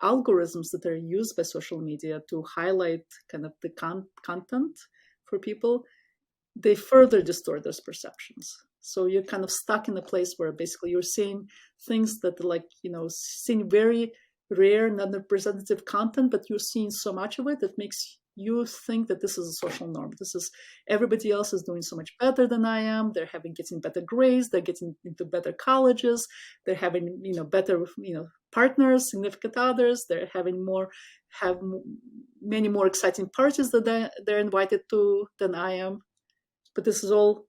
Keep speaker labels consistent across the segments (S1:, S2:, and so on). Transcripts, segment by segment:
S1: algorithms that are used by social media to highlight kind of the content for people, they further distort those perceptions. So you're kind of stuck in a place where basically you're seeing things that are seeing very rare, non-representative content, but you're seeing so much of it that makes you think that this is a social norm. This is everybody else is doing so much better than I am. They're getting better grades. They're getting into better colleges. They're having better partners, significant others. They're have many more exciting parties that they're invited to than I am. But this is all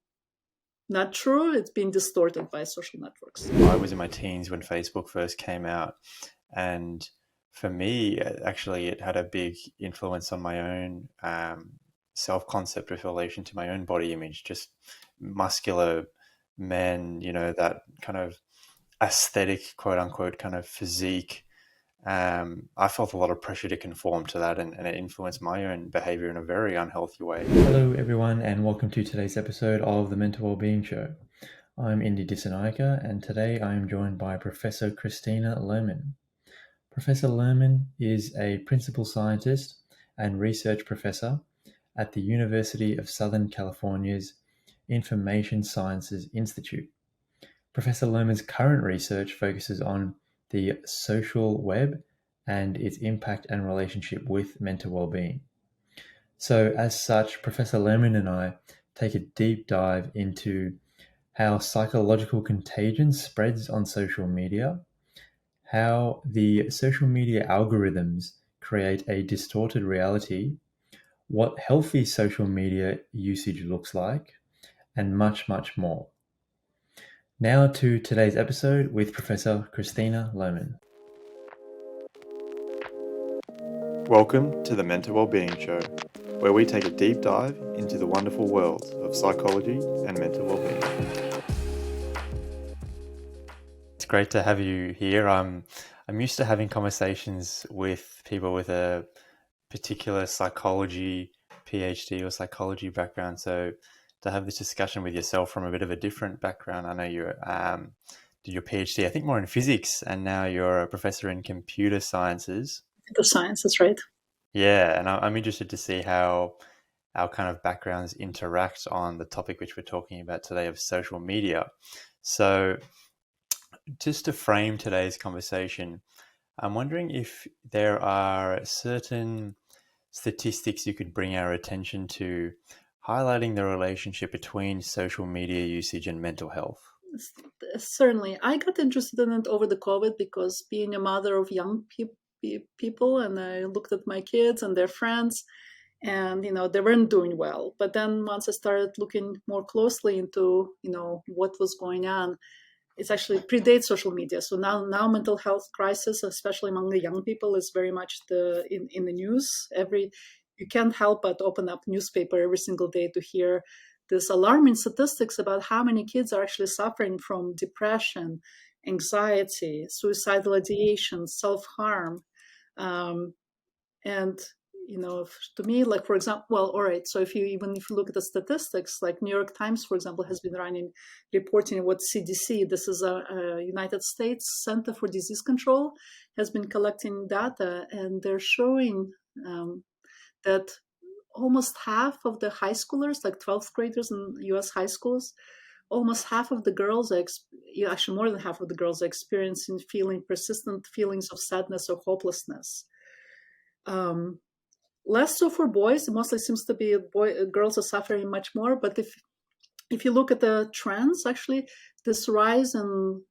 S1: not true. It's being distorted by social networks.
S2: I was in my teens when Facebook first came out, and for me, actually, it had a big influence on my own self-concept with relation to my own body image, just muscular men, that kind of aesthetic, quote unquote, kind of physique. I felt a lot of pressure to conform to that, and it influenced my own behavior in a very unhealthy way.
S3: Hello, everyone, and welcome to today's episode of the Mental Wellbeing Show. I'm Indy Dissanayake, and today I am joined by Professor Kristina Lerman. Professor Lerman is a principal scientist and research professor at the University of Southern California's Information Sciences Institute. Professor Lerman's current research focuses on the social web and its impact and relationship with mental well-being. So as such, Professor Lerman and I take a deep dive into how psychological contagion spreads on social media, how the social media algorithms create a distorted reality, what healthy social media usage looks like, and much, much more. Now to today's episode with Professor Kristina Lerman.
S2: Welcome to the Mental Wellbeing Show, where we take a deep dive into the wonderful worlds of psychology and mental well-being. It's great to have you here. I'm used to having conversations with people with a particular psychology PhD or psychology background. So to have this discussion with yourself from a bit of a different background, I know you did your PhD, I think more in physics, and now you're a professor in computer sciences.
S1: Computer science, that's right.
S2: Yeah, and I'm interested to see how our kind of backgrounds interact on the topic which we're talking about today of social media. So just to frame today's conversation, I'm wondering if there are certain statistics you could bring our attention to highlighting the relationship between social media usage and mental health.
S1: Certainly. I got interested in it over the COVID because being a mother of young people, and I looked at my kids and their friends, and they weren't doing well. But then once I started looking more closely into what was going on, it's actually predates social media. So now mental health crisis, especially among the young people, is very much in the news. You can't help but open up newspaper every single day to hear this alarming statistics about how many kids are actually suffering from depression, anxiety, suicidal ideation, self-harm. And to me, like, for example, well, all right, so if you look at the statistics, like New York Times, for example, has been reporting what CDC, this is a United States Center for Disease Control, has been collecting data, and they're showing that almost half of the high schoolers, like 12th graders in US high schools, almost half of the girls, actually more than half of the girls, are experiencing persistent feelings of sadness or hopelessness. Less so for boys. It mostly seems to be girls are suffering much more. But if you look at the trends, actually, this rise in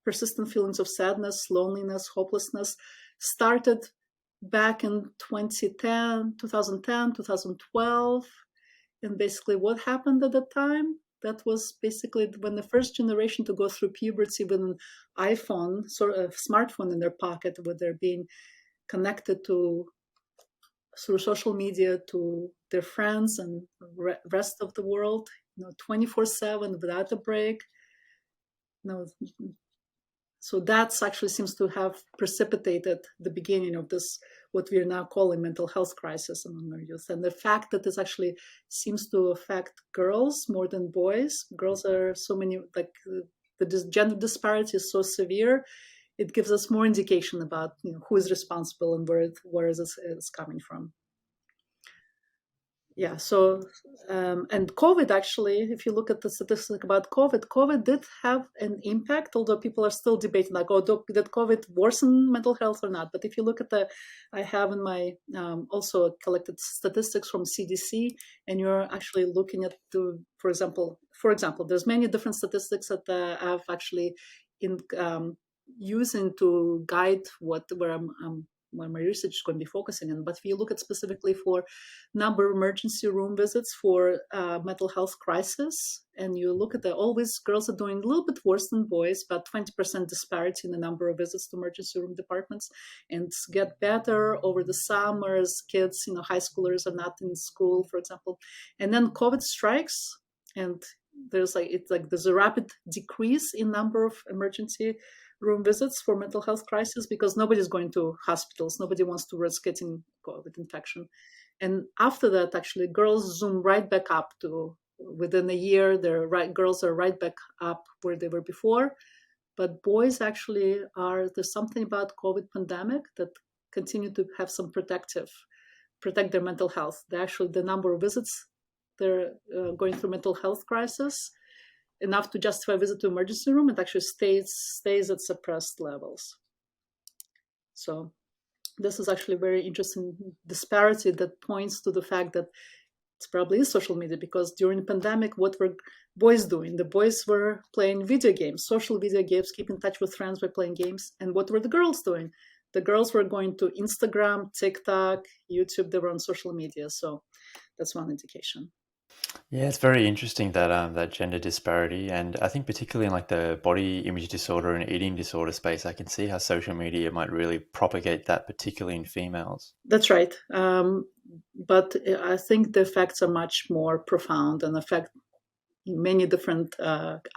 S1: persistent feelings of sadness, loneliness, hopelessness started back in 2010, 2012. And basically what happened at that time, that was basically when the first generation to go through puberty with an iPhone, sort of smartphone in their pocket, where they're being connected through social media to their friends and rest of the world, 24/7 without a break. So that actually seems to have precipitated the beginning of this, what we are now calling mental health crisis among our youth. And the fact that this actually seems to affect girls more than boys. Girls are so many, like the gender disparity is so severe. it gives us more indication about who is responsible and where is this coming from. Yeah, so and COVID, actually, if you look at the statistic about COVID did have an impact, although people are still debating, like, oh, did COVID worsen mental health or not? But if you look at I have in my also collected statistics from CDC, and you're actually looking at for example, there's many different statistics that I've actually using to guide where my research is going to be focusing on. But if you look at specifically for number of emergency room visits for mental health crisis, and you look at always girls are doing a little bit worse than boys, about 20% disparity in the number of visits to emergency room departments, and get better over the summers. Kids, high schoolers are not in school, for example. And then COVID strikes, and there's a rapid decrease in number of emergency room visits for mental health crisis, because nobody's going to hospitals. Nobody wants to risk getting COVID infection. And after that, actually, girls zoom right back up to within a year. Girls are right back up where they were before. But boys actually there's something about COVID pandemic that continue to have some protect their mental health. The number of visits they're going through mental health crisis enough to justify a visit to emergency room, it actually stays at suppressed levels. So this is actually a very interesting disparity that points to the fact that it probably is social media, because during the pandemic, what were boys doing? The boys were playing video games, social video games, keeping in touch with friends by playing games. And what were the girls doing? The girls were going to Instagram, TikTok, YouTube. They were on social media. So that's one indication.
S2: Yeah, it's very interesting that gender disparity, and I think particularly in like the body image disorder and eating disorder space, I can see how social media might really propagate that, particularly in females.
S1: That's right. But I think the effects are much more profound and affect many different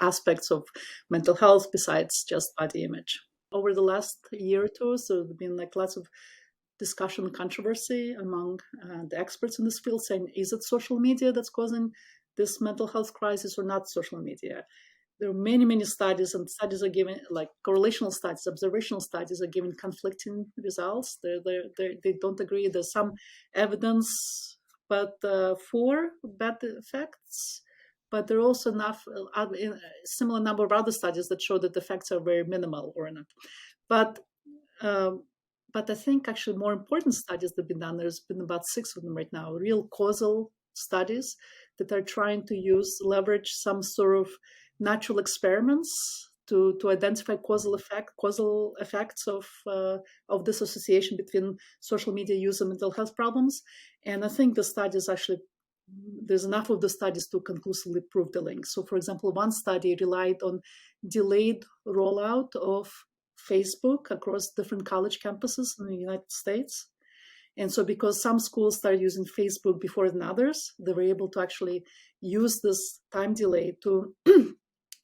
S1: aspects of mental health besides just body image. Over the last year or two, so there's been lots of discussion and controversy among the experts in this field, saying, is it social media that's causing this mental health crisis or not social media? There are many, many studies, and studies are given, correlational studies, observational studies are giving conflicting results. They don't agree. There's some evidence for bad effects, but there are also similar number of other studies that show that the effects are very minimal or not. But I think actually more important studies that have been done, there's been about 6 of them right now, real causal studies that are trying to leverage some sort of natural experiments to identify causal effects of this association between social media use and mental health problems. And I think the studies actually, there's enough of the studies to conclusively prove the link. So for example, one study relied on delayed rollout of Facebook across different college campuses in the United States. And so because some schools started using Facebook before than others, they were able to actually use this time delay to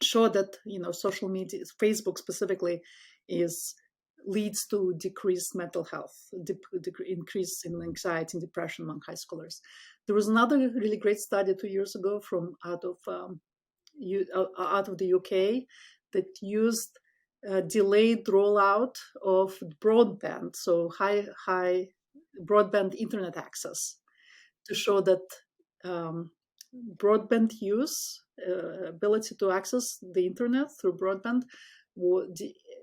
S1: show that, social media, Facebook specifically, leads to decreased mental health, increase in anxiety and depression among high schoolers. There was another really great study 2 years ago from out of the UK that used delayed rollout of broadband, so high broadband internet access, to show that broadband use, ability to access the internet through broadband, would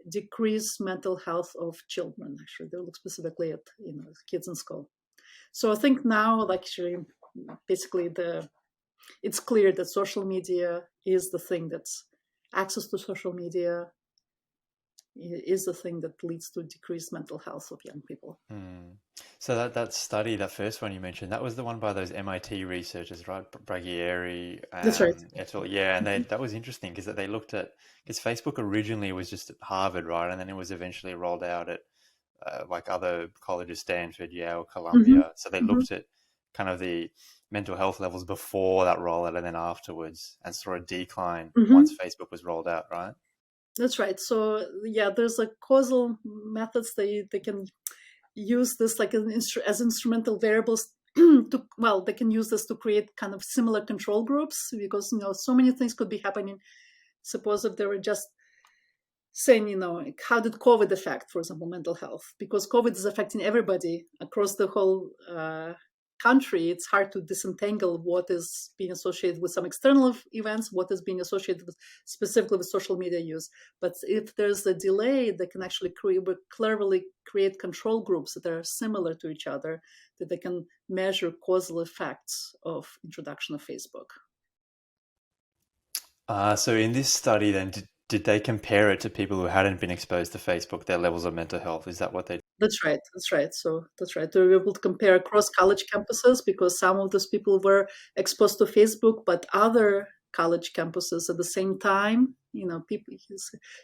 S1: decrease mental health of children. Actually, they look specifically at kids in school. So I think now, actually, basically, it's clear that social media is the thing that's access to social media is the thing that leads to decreased mental health of young people.
S2: So that study, that first one you mentioned, that was the one by those MIT researchers, right? Bragieri.
S1: That's right.
S2: Et al. Yeah, and that was interesting because they looked at, because Facebook originally was just at Harvard, right? And then it was eventually rolled out at other colleges, Stanford, Yale, Columbia. So they looked at kind of the mental health levels before that rollout and then afterwards, and saw a decline once Facebook was rolled out, right?
S1: That's right. So yeah, there's causal methods they can use this as instrumental variables they can use this to create kind of similar control groups, because so many things could be happening. Suppose if there were just saying, how did COVID affect, for example, mental health? Because COVID is affecting everybody across the whole country. It's hard to disentangle what is being associated with some external events, what is being associated with specifically with social media use. But if there's a delay, they can actually cleverly create control groups that are similar to each other, that they can measure causal effects of introduction of Facebook.
S2: So in this study, then, did they compare it to people who hadn't been exposed to Facebook, their levels of mental health? Is that what they?
S1: That's right. That's right. So that's right. They were able to compare across college campuses because some of those people were exposed to Facebook, but other college campuses at the same time, people,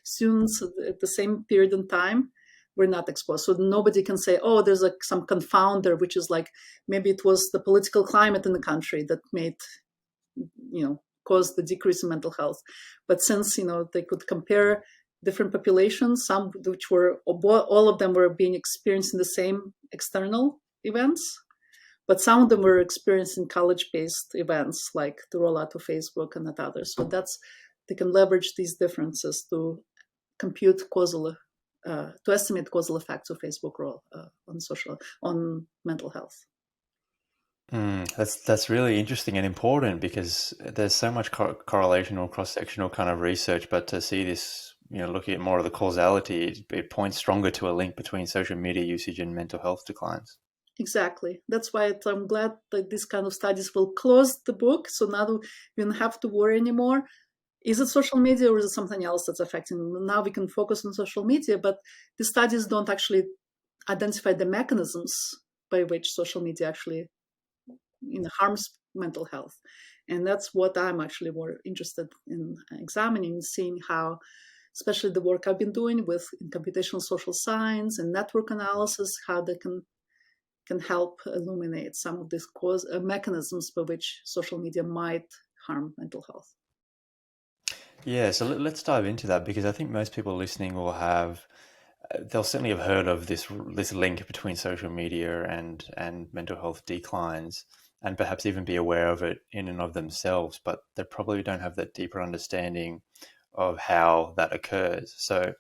S1: students at the same period in time were not exposed. So nobody can say, oh, there's some confounder, which is like maybe it was the political climate in the country that made, caused the decrease in mental health. But since, they could compare different populations, some which were, all of them were being experiencing the same external events, but some of them were experiencing college-based events like the rollout of Facebook and others. So they can leverage these differences to compute to estimate causal effects of Facebook role on mental health.
S2: That's really interesting and important because there's so much correlation or cross-sectional kind of research, but to see this, looking at more of the causality, it points stronger to a link between social media usage and mental health declines.
S1: Exactly. That's why I'm glad that these kind of studies will close the book. So now we don't have to worry anymore. Is it social media or is it something else that's affecting them? Now we can focus on social media, but the studies don't actually identify the mechanisms by which social media actually harms mental health. And that's what I'm actually more interested in examining, seeing how, especially the work I've been doing in computational social science and network analysis, how they can help illuminate some of these mechanisms by which social media might harm mental health.
S2: Yeah, so let's dive into that because I think most people listening they'll certainly have heard of this link between social media and mental health declines, and perhaps even be aware of it in and of themselves, but they probably don't have that deeper understanding of how that occurs. So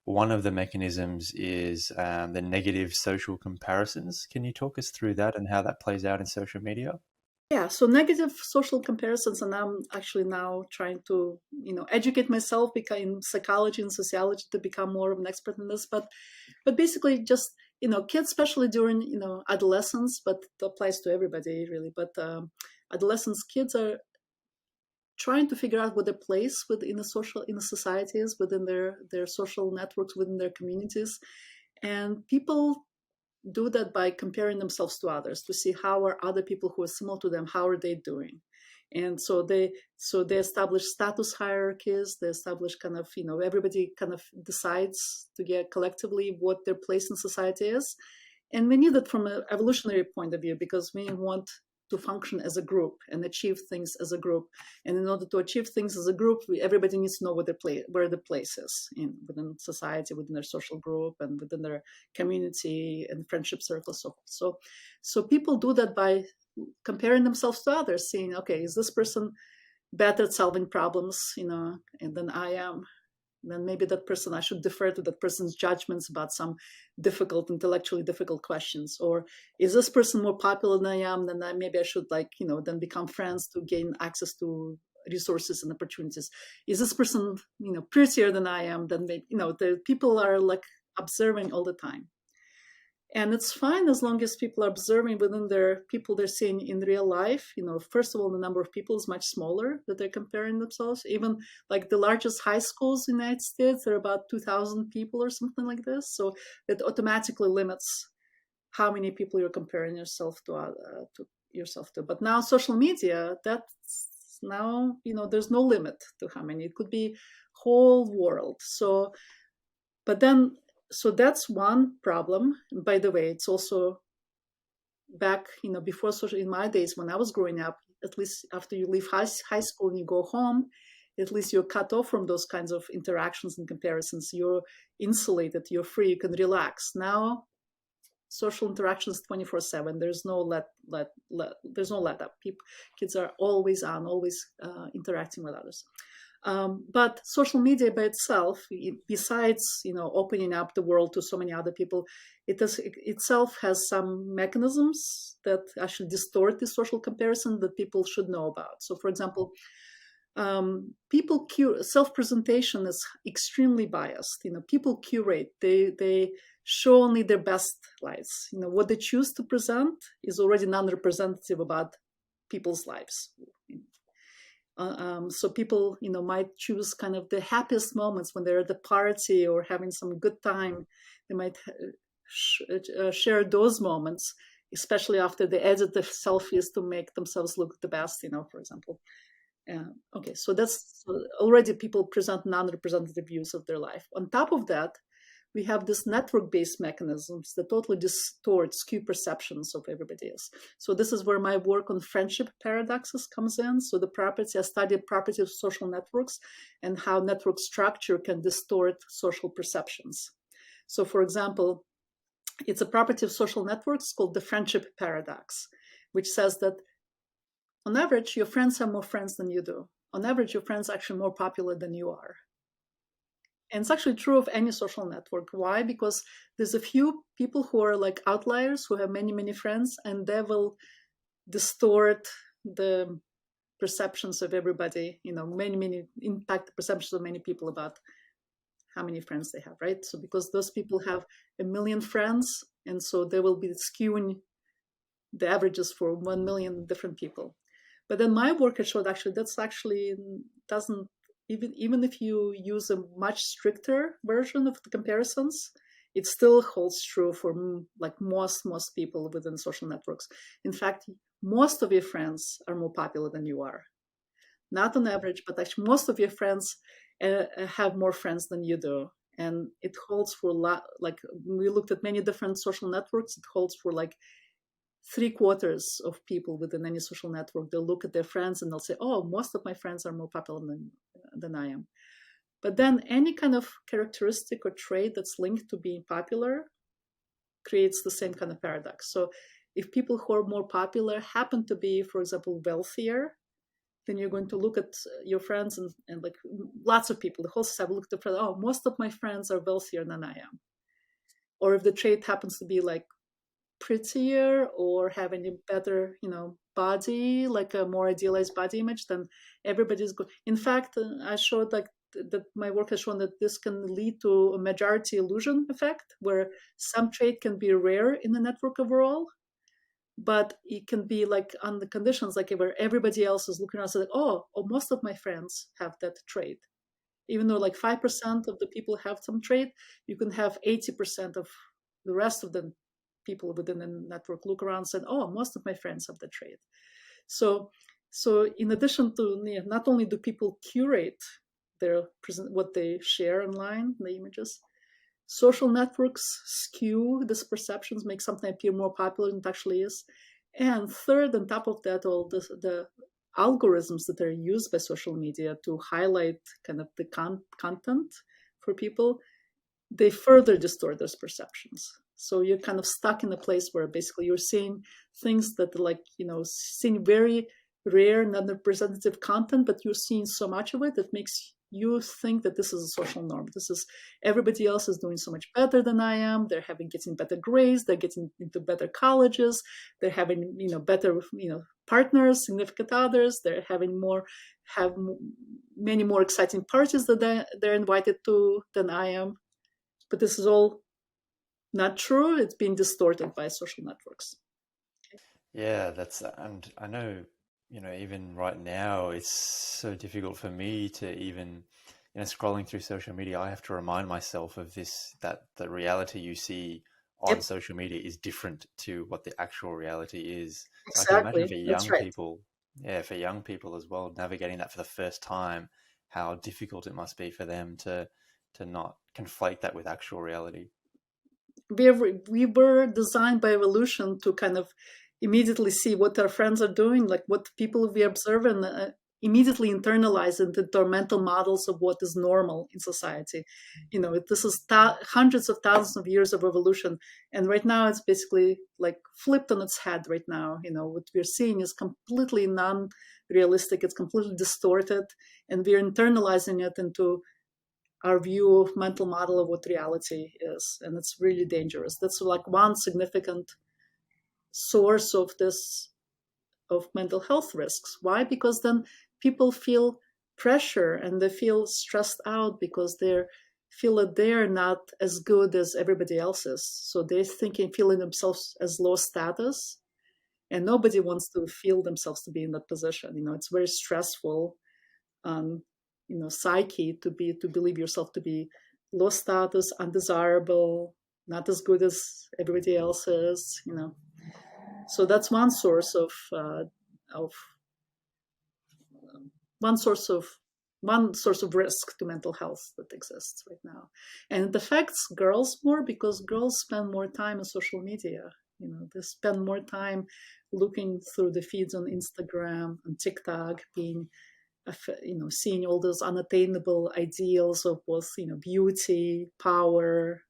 S2: one of the mechanisms is the negative social comparisons. Can you talk us through that and how that plays out in social media?
S1: Yeah, so negative social comparisons, and I'm actually now trying to, educate myself in psychology and sociology to become more of an expert in this. But basically, just kids, especially during adolescence, but it applies to everybody really. But adolescents, kids are trying to figure out what their place in the society is, within their social networks, within their communities, and people do that by comparing themselves to others to see how are other people who are similar to them, how are they doing. And so they establish status hierarchies. They establish kind of, everybody kind of decides to get collectively what their place in society is. And we need that from an evolutionary point of view because we want to function as a group and achieve things as a group. And in order to achieve things as a group, everybody needs to know where the place is within society, within their social group, and within their community and friendship circles. So people do that by comparing themselves to others, saying, okay, is this person better at solving problems, and than I am? Then maybe that person, I should defer to that person's judgments about some intellectually difficult questions. Or is this person more popular than I am? Then maybe I should then become friends to gain access to resources and opportunities. Is this person, prettier than I am? Then maybe, the people are observing all the time. And it's fine as long as people are observing within people they're seeing in real life. First of all, the number of people is much smaller that they're comparing themselves. Even the largest high schools in the United States, they're about 2,000 people or something like this. So it automatically limits how many people you're comparing yourself to. But now social media, that's now, there's no limit to how many. It could be whole world. So that's one problem. And by the way, it's also back, before social, in my days when I was growing up, at least after you leave high school and you go home, at least you're cut off from those kinds of interactions and comparisons. You're insulated, you're free, you can relax. Now, social interactions 24/7. There's no there's no let up. Kids are always on, always interacting with others. But social media by itself, besides opening up the world to so many other people, it itself has some mechanisms that actually distort the social comparison that people should know about. So, for example, people self-presentation is extremely biased. People curate. They show only their best lives. What they choose to present is already non-representative about people's lives. So people, might choose kind of the happiest moments when they're at the party or having some good time. They might share those moments, especially after they edit the selfies to make themselves look the best, for example. Okay, so that's already people present non-representative views of their life. On top of that, we have this network-based mechanisms that totally distort, skew perceptions of everybody else. So this is where my work on friendship paradoxes comes in. So I study properties of social networks and how network structure can distort social perceptions. So for example, it's a property of social networks called the friendship paradox, which says that on average, your friends have more friends than you do. On average, your friends are actually more popular than you are. And it's actually true of any social network. Why? Because there's a few people who are like outliers who have many, many friends, and they will distort the perceptions of everybody, many impact the perceptions of many people about how many friends they have, right? So because those people have 1 million friends, and so they will be skewing the averages for 1 million different people. But then my work has showed that's actually doesn't, even if you use a much stricter version of the comparisons, it still holds true for like most people within social networks. In fact, most of your friends are more popular than you are. Not on average, but actually most of your friends have more friends than you do. And it holds for like we looked at many different social networks, it holds for like 3/4 of people within any social network. They'll look at their friends and they'll say, oh, most of my friends are more popular than I am. But then any kind of characteristic or trait that's linked to being popular creates the same kind of paradox. So if people who are more popular happen to be, for example, wealthier, then you're going to look at your friends and like lots of people, the whole society look at the, oh, most of my friends are wealthier than I am. Or if the trait happens to be like prettier or having a better, body, like a more idealized body image, then everybody's good. In fact, I showed like that my work has shown that this can lead to a majority illusion effect, where some trait can be rare in the network overall, but it can be like on the conditions, like where everybody else is looking around, so like, oh, most of my friends have that trait. Even though like 5% of the people have some trait, you can have 80% of the rest of the people within the network look around and say, oh, most of my friends have the trait. So in addition to, not only do people curate what they share online, the images, social networks skew these perceptions, make something appear more popular than it actually is. And third, on top of that, all the algorithms that are used by social media to highlight kind of the content for people, they further distort those perceptions. So you're kind of stuck in a place where basically you're seeing things that like, seeing very rare, non-representative content, but you're seeing so much of it that makes you think that this is a social norm. This is, everybody else is doing so much better than I am. They're getting better grades. They're getting into better colleges. They're having, better, partners, significant others. They're have many more exciting parties that they're invited to than I am. But this is all not true. It's being distorted by social networks.
S2: Yeah, and I know, even right now, it's so difficult for me to even, scrolling through social media, I have to remind myself of that the reality you see on social media is different to what the actual reality is.
S1: Exactly.
S2: I can imagine for young
S1: right.
S2: people, for young people as well, navigating that for the first time, how difficult it must be for them to not conflate that with actual reality.
S1: We were designed by evolution to kind of immediately see what our friends are doing, like what people we observe, and immediately internalize it into our mental models of what is normal in society. This is hundreds of thousands of years of evolution, and right now it's basically like flipped on its head right now. What we're seeing is completely realistic. It's completely distorted, and we're internalizing it into our view of mental model of what reality is, and it's really dangerous. That's like one significant source of this, of mental health risks. Why? Because then people feel pressure and they feel stressed out because they feel that they're not as good as everybody else is. So they're feeling themselves as low status, and nobody wants to feel themselves to be in that position. It's very stressful on, psyche to believe yourself to be low status, undesirable, not as good as everybody else is. So that's one source of one source of risk to mental health that exists right now, and it affects girls more because girls spend more time on social media. They spend more time looking through the feeds on Instagram and TikTok, being seeing all those unattainable ideals of both beauty, power,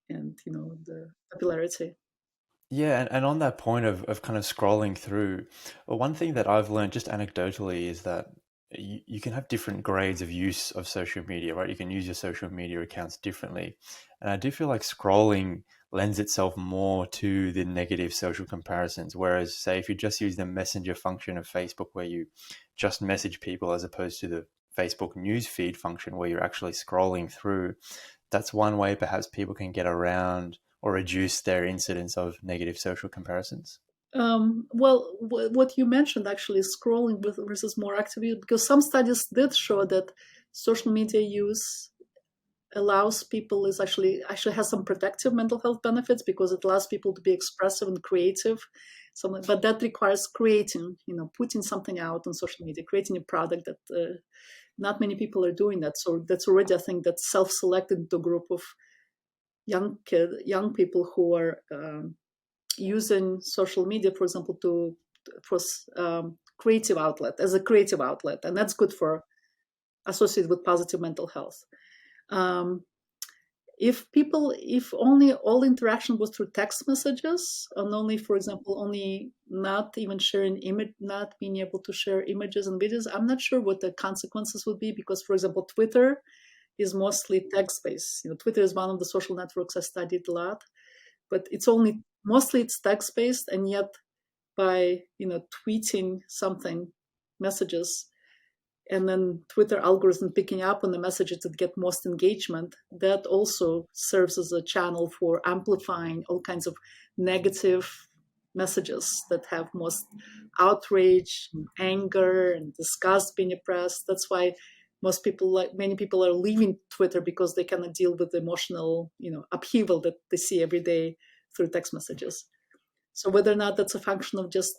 S1: and the popularity.
S2: Yeah, and on that point of kind of scrolling through, well, one thing that I've learned just anecdotally is that you can have different grades of use of social media, right? You can use your social media accounts differently. And I do feel like scrolling lends itself more to the negative social comparisons. Whereas, say, if you just use the messenger function of Facebook where you just message people as opposed to the Facebook news feed function where you're actually scrolling through, that's one way perhaps people can get around or reduce their incidence of negative social comparisons.
S1: Well, what you mentioned actually is scrolling versus more activity, because some studies did show that social media use allows people is actually has some protective mental health benefits because it allows people to be expressive and creative. But that requires creating, putting something out on social media, creating a product that not many people are doing that. So that's already, I think, that's self-selected into a group of young people who are using social media, for example, for creative outlet, as a creative outlet, and that's good for associated with positive mental health. If only all interaction was through text messages, and only, for example, only not even sharing image, not being able to share images and videos, I'm not sure what the consequences would be, because, for example, Twitter is mostly text-based. Twitter is one of the social networks I studied a lot, but it's text-based, and yet by tweeting something, messages, and then Twitter algorithm picking up on the messages that get most engagement, that also serves as a channel for amplifying all kinds of negative messages that have most outrage, and anger, and disgust being oppressed. That's why many people are leaving Twitter, because they cannot deal with the emotional, upheaval that they see every day through text messages. So whether or not that's a function of just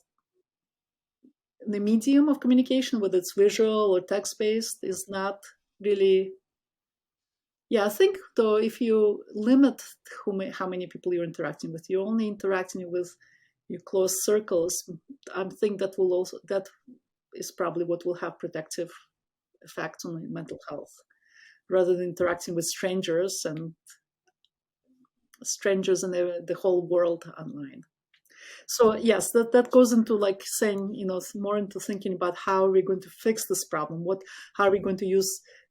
S1: the medium of communication, whether it's visual or text-based, is not really. Yeah, I think though, if you limit how many people you're interacting with, you're only interacting with your close circles. I think that is probably what will have protective effects on mental health, rather than interacting with strangers and the whole world online. So yes, that goes into like saying, more into thinking about how are we going to fix this problem? How are we going to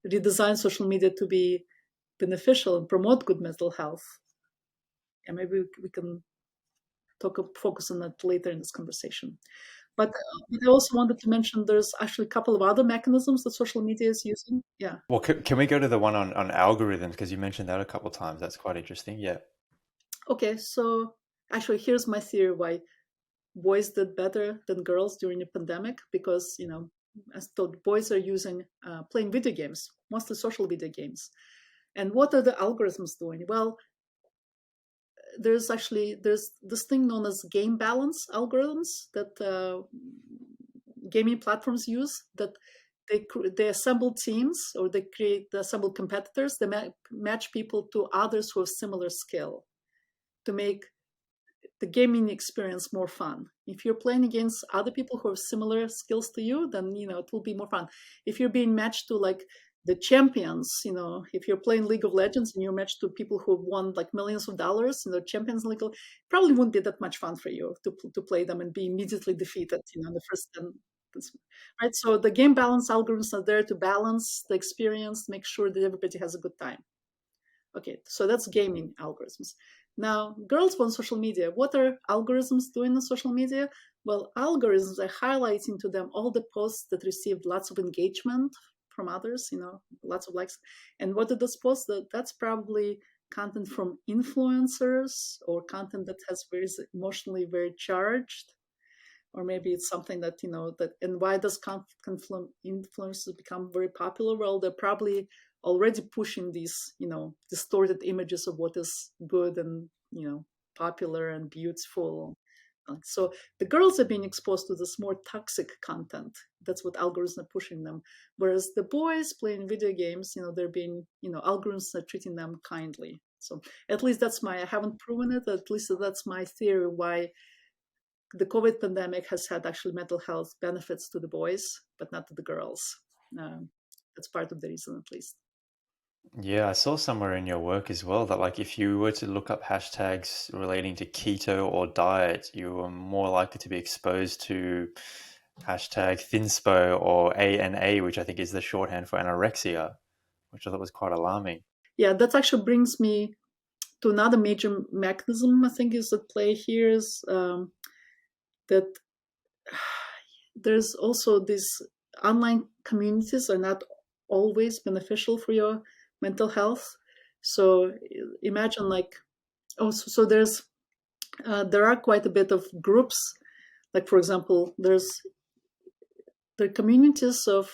S1: redesign social media to be beneficial and promote good mental health? And maybe we can focus on that later in this conversation. But I also wanted to mention there's actually a couple of other mechanisms that social media is using. Yeah.
S2: Well, can we go to the one on algorithms? Because you mentioned that a couple of times. That's quite interesting. Yeah.
S1: Okay, so actually, here's my theory why boys did better than girls during the pandemic, because, as told, boys are playing video games, mostly social video games. And what are the algorithms doing? Well, there's this thing known as game balance algorithms that gaming platforms use, that they assemble teams, or they assemble competitors. They match people to others who have similar skill to make the gaming experience more fun. If you're playing against other people who have similar skills to you, then it will be more fun. If you're being matched to like the champions, if you're playing League of Legends and you're matched to people who have won like millions of dollars, champions League, probably wouldn't be that much fun for you to play them and be immediately defeated, in the first right? So the game balance algorithms are there to balance the experience, make sure that everybody has a good time. Okay, so that's gaming algorithms. Now, girls on social media, what are algorithms doing on social media? Well, algorithms are highlighting to them all the posts that received lots of engagement from others, lots of likes. And what are those posts? That's probably content from influencers or content that has emotionally very charged, or maybe it's something that, and why does influencers become very popular? Well, they're probably already pushing these, distorted images of what is good and, popular and beautiful. So the girls are being exposed to this more toxic content. That's what algorithms are pushing them. Whereas the boys playing video games, they're being, algorithms are treating them kindly. So at least I haven't proven it, at least that's my theory why the COVID pandemic has had actually mental health benefits to the boys, but not to the girls. That's part of the reason, at least.
S2: Yeah, I saw somewhere in your work as well that like if you were to look up hashtags relating to keto or diet, you were more likely to be exposed to hashtag thinspo or ANA, which I think is the shorthand for anorexia, which I thought was quite alarming.
S1: Yeah, that actually brings me to another major mechanism I think is at play here is that there's also these online communities are not always beneficial for your mental health. So imagine there are quite a bit of groups, like for example, there are communities of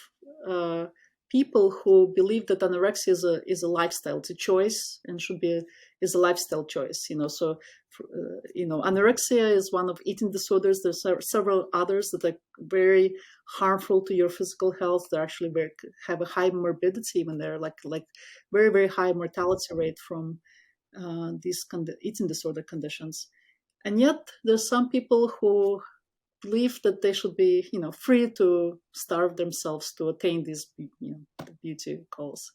S1: people who believe that anorexia is a lifestyle, it's a choice and is a lifestyle choice. So anorexia is one of eating disorders. There's several others that are very harmful to your physical health. They actually have a high morbidity, even they're like very, very high mortality rate from these eating disorder conditions. And yet there's some people who believe that they should be, free to starve themselves to attain these, beauty goals.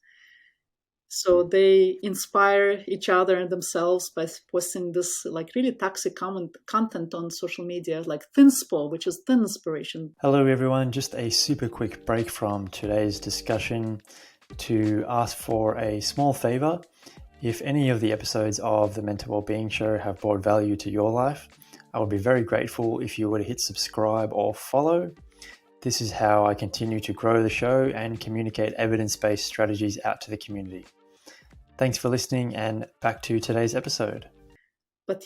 S1: So they inspire each other and themselves by posting this like really toxic content on social media, like thinspo, which is thin inspiration.
S2: Hello everyone, just a super quick break from today's discussion to ask for a small favor. If any of the episodes of the Mental Wellbeing Show have brought value to your life, I would be very grateful if you were to hit subscribe or follow. This is how I continue to grow the show and communicate evidence-based strategies out to the community. Thanks for listening, and back to today's episode.
S1: But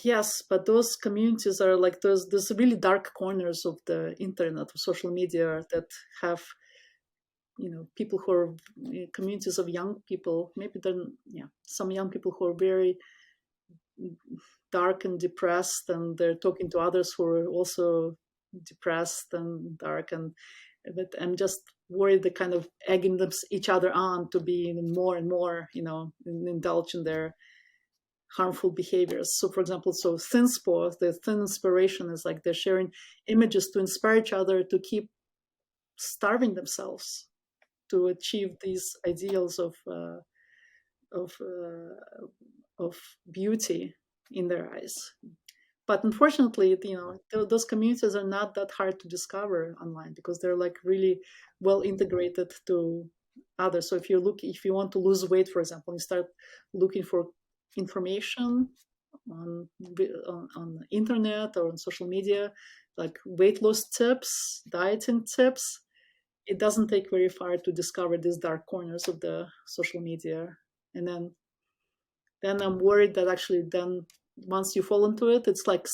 S1: those communities are like those really dark corners of the internet, of social media that have, people who are communities of young people, maybe some young people who are very dark and depressed, and they're talking to others who are also depressed and dark, but I'm just worried they're kind of egging each other on to be even more and more, indulge in their harmful behaviors. So for example, thinspo, the thin inspiration is like they're sharing images to inspire each other to keep starving themselves to achieve these ideals of beauty in their eyes. But unfortunately, those communities are not that hard to discover online because they're like really well integrated to others. So if you want to lose weight, for example, you start looking for information on the internet or on social media, like weight loss tips, dieting tips, it doesn't take very far to discover these dark corners of the social media. And then I'm worried that actually then once you fall into it, it's like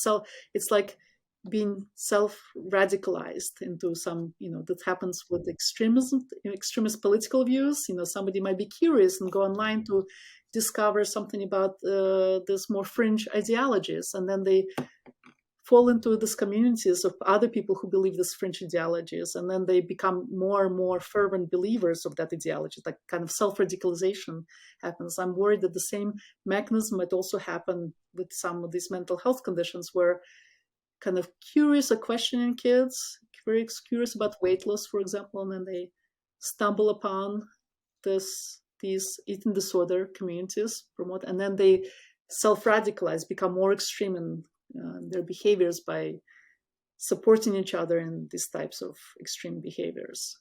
S1: being self-radicalized into some, that happens with extremist political views. Somebody might be curious and go online to discover something about this more fringe ideologies, and then they fall into these communities of other people who believe these fringe ideologies, and then they become more and more fervent believers of that ideology, like kind of self-radicalization happens. I'm worried that the same mechanism might also happen with some of these mental health conditions where kind of curious or questioning kids, very curious about weight loss, for example, and then they stumble upon these eating disorder communities promote, and then they self-radicalize, become more extreme in their behaviors by supporting each other in these types of extreme behaviors.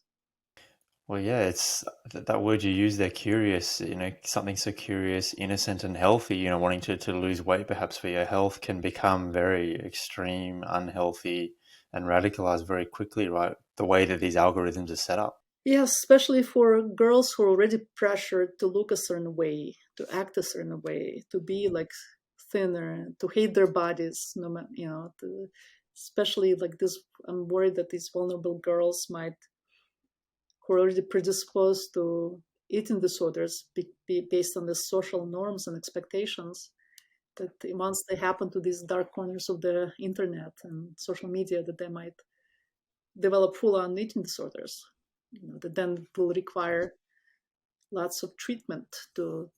S2: Well, yeah, it's that word you use there, curious, something so curious, innocent and healthy, wanting to lose weight perhaps for your health can become very extreme, unhealthy, and radicalized very quickly, right? The way that these algorithms are set up.
S1: Yes, especially for girls who are already pressured to look a certain way, to act a certain way, to be like thinner, to hate their bodies, no matter, especially like this. I'm worried that these vulnerable girls who are already predisposed to eating disorders be based on the social norms and expectations, that once they happen to these dark corners of the internet and social media, that they might develop full-on eating disorders, that then will require lots of treatment to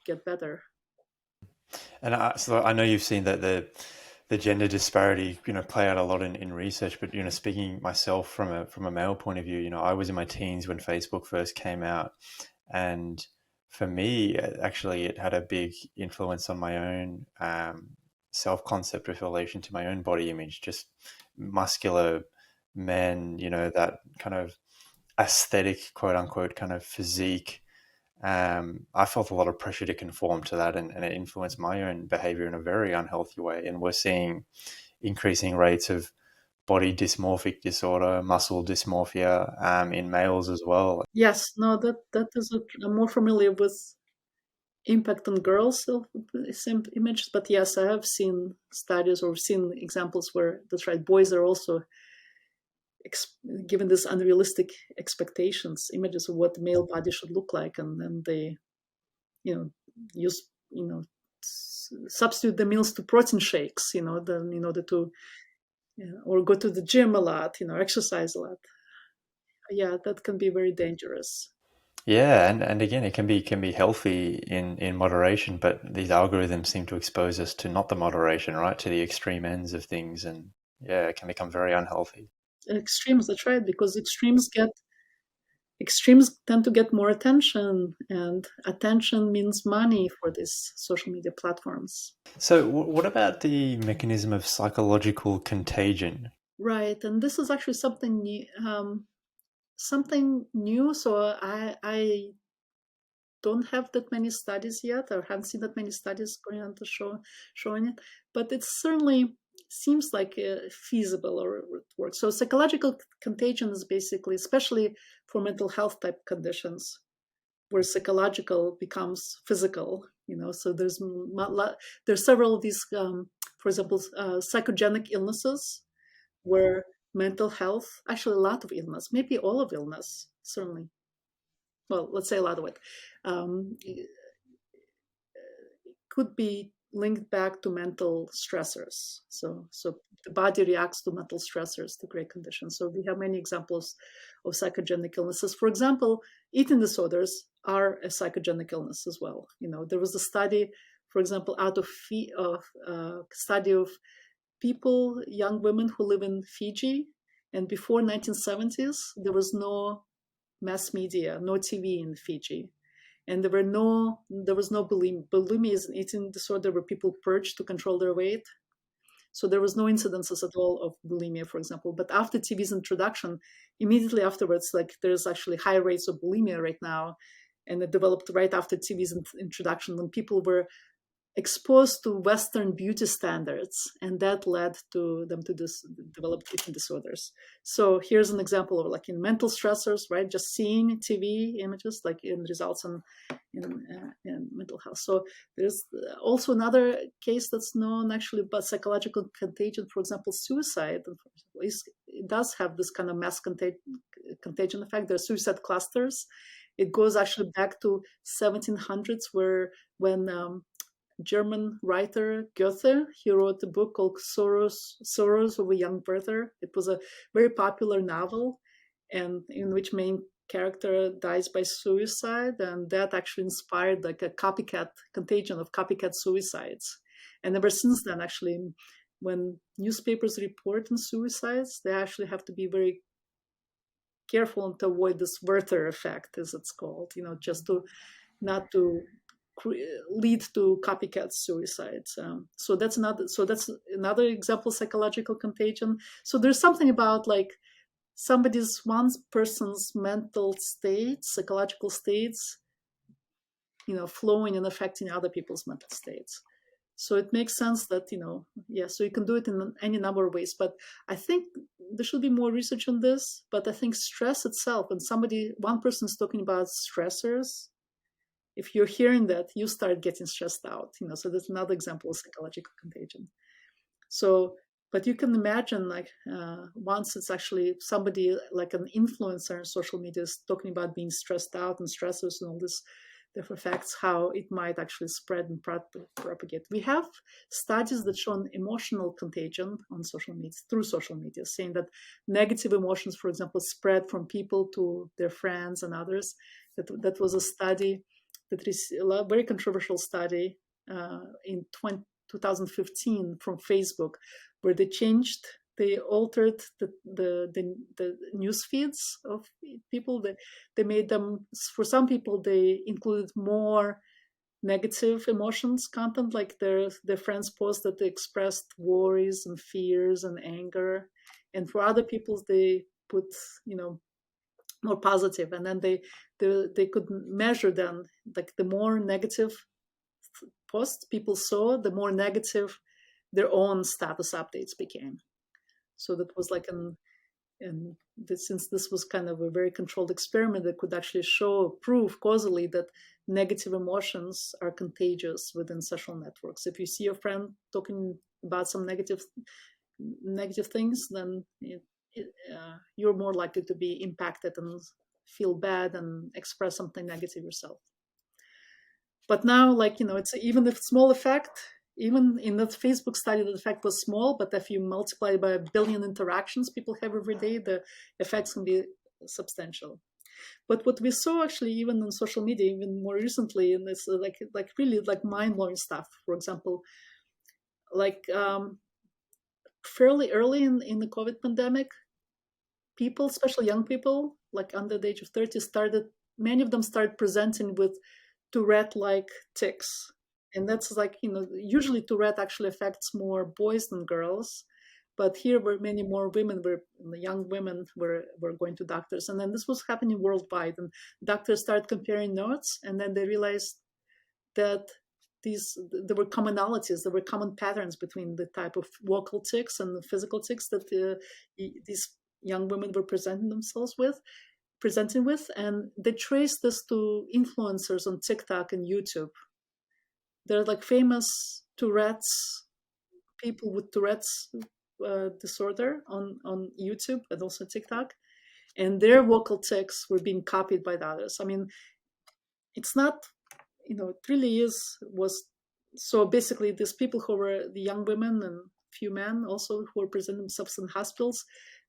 S1: get better.
S2: And so I know you've seen that the gender disparity, play out a lot in research. But speaking myself from a male point of view, I was in my teens when Facebook first came out, and for me, actually, it had a big influence on my own self-concept with relation to my own body image. Just muscular men, that kind of aesthetic, quote unquote, kind of physique. I felt a lot of pressure to conform to that, and it influenced my own behavior in a very unhealthy way. And we're seeing increasing rates of body dysmorphic disorder, muscle dysmorphia in males as well.
S1: Yes, no, that is I'm more familiar with impact on girls of same images, but yes, I have seen studies or seen examples where that's right, boys are also given these unrealistic expectations, images of what the male body should look like, and then they, use, substitute the meals to protein shakes, then in order to, or go to the gym a lot, exercise a lot. Yeah, that can be very dangerous.
S2: Yeah, and again, it can be healthy in moderation, but these algorithms seem to expose us to not the moderation, right, to the extreme ends of things, and yeah, it can become very unhealthy.
S1: Extremes, that's right, because extremes tend to get more attention, and attention means money for these social media platforms.
S2: So, what about the mechanism of psychological contagion?
S1: Right, and this is actually something new. So I don't have that many studies yet, or haven't seen that many studies going on to showing it, but it certainly seems like feasible or it works. So psychological contagion is basically, especially for mental health type conditions, where psychological becomes physical. So there's several of these, for example, psychogenic illnesses, where mental health, actually a lot of illness, maybe all of illness, certainly, well, let's say a lot of it, could be linked back to mental stressors. So the body reacts to mental stressors to create conditions. So we have many examples of psychogenic illnesses. For example, eating disorders are a psychogenic illness as well. There was a study, for example, out of study of people, young women who live in Fiji, and before 1970s, there was no mass media, no TV in Fiji. And there was no bulimia. Bulimia is an eating disorder where people purge to control their weight. So there was no incidences at all of bulimia, for example. But after TV's introduction, immediately afterwards, like there's actually high rates of bulimia right now. And it developed right after TV's introduction, when people were exposed to Western beauty standards, and that led to them to develop eating disorders. So here's an example of like in mental stressors, right? Just seeing TV images, like in results in mental health. So there's also another case that's known actually about psychological contagion. For example, suicide. It does have this kind of mass contagion effect. There are suicide clusters. It goes actually back to 1700s, when German writer Goethe, he wrote a book called Sorrows of a Young Werther. It was a very popular novel, and in which main character dies by suicide, and that actually inspired like a copycat contagion of copycat suicides. And ever since then, actually, when newspapers report on suicides, they actually have to be very careful to avoid this Werther effect, as it's called, just to not to lead to copycat suicides. So that's another example of psychological contagion. So there's something about like one person's mental states, psychological states, flowing and affecting other people's mental states. So it makes sense that, so you can do it in any number of ways. But I think there should be more research on this. But I think stress itself, when one person is talking about stressors, if you're hearing that, you start getting stressed out. So that's another example of psychological contagion. So, but you can imagine like once it's actually somebody like an influencer on social media is talking about being stressed out and stressors and all this, therefore affects how it might actually spread and propagate. We have studies that show an emotional contagion on social media, through social media, saying that negative emotions, for example, spread from people to their friends and others. That was a study that is a very controversial study in 2015 from Facebook, where they altered the news feeds of people. They made them, for some people, they included more negative emotions content, like their friends post that they expressed worries and fears and anger. And for other people, they put, more positive. And then they could measure then, like the more negative posts people saw, the more negative their own status updates became. So that was like since this was kind of a very controlled experiment that could actually prove causally that negative emotions are contagious within social networks. If you see your friend talking about some negative things, then you're more likely to be impacted and feel bad and express something negative yourself. But now, like, it's even a small effect. Even in that Facebook study, the effect was small, but if you multiply by 1 billion interactions people have every day, the effects can be substantial. But what we saw actually, even on social media, even more recently, and it's like really like mind-blowing stuff. For example, like fairly early in the COVID pandemic, people, especially young people, like under the age of 30, many of them started presenting with Tourette-like tics. And that's like, usually Tourette actually affects more boys than girls. But here were many more young women were going to doctors. And then this was happening worldwide. And doctors started comparing notes. And then they realized that there were commonalities, there were common patterns between the type of vocal tics and the physical tics that these young women were presenting with. And they traced this to influencers on TikTok and YouTube. They're like famous Tourette's, people with Tourette's disorder on YouTube and also TikTok. And their vocal tics were being copied by the others. I mean, it's not, it really was. So basically these people who were the young women and few men also who were presenting themselves in hospitals,